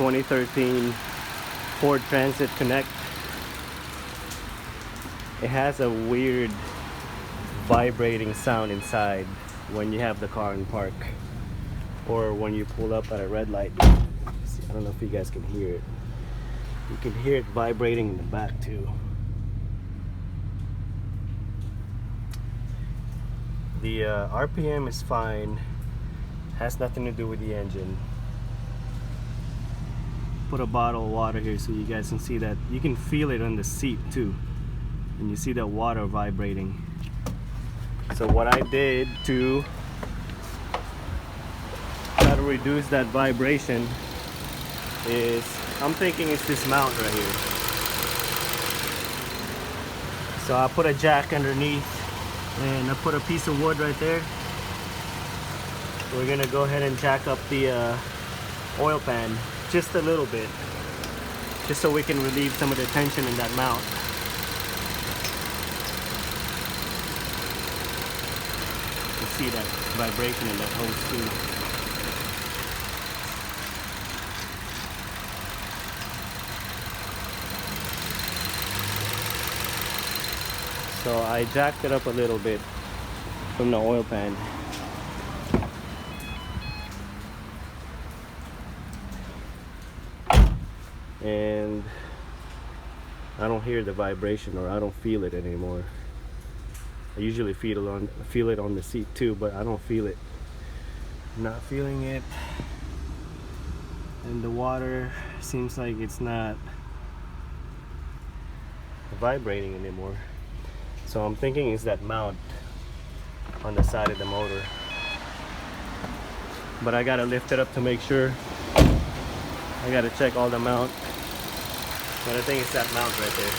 2013 Ford Transit Connect. It has a weird vibrating sound inside when you have the car in park or when you pull up at a red light. See, I don't know if you guys can hear it. You can hear it vibrating in the back too. The RPM is fine, has nothing to do with the engine. Put a bottle of water here so you guys can see that. You can feel it on the seat too, and you see the water vibrating. So what I did to try to reduce that vibration is, I'm thinking it's this mount right here. So I put a jack underneath and I put a piece of wood right there. We're gonna go ahead and jack up the oil pan just a little bit, just so we can relieve some of the tension in that mount. You see that vibration in that hose too. So I jacked it up a little bit from the oil pan. And I don't hear the vibration, or I don't feel it anymore. I usually feel it on the seat too, but I don't feel it. I'm not feeling it. And the water seems like it's not vibrating anymore. So I'm thinking it's that mount on the side of the motor. But I gotta lift it up to make sure. I gotta check all the mount. But I think it's that mount right there.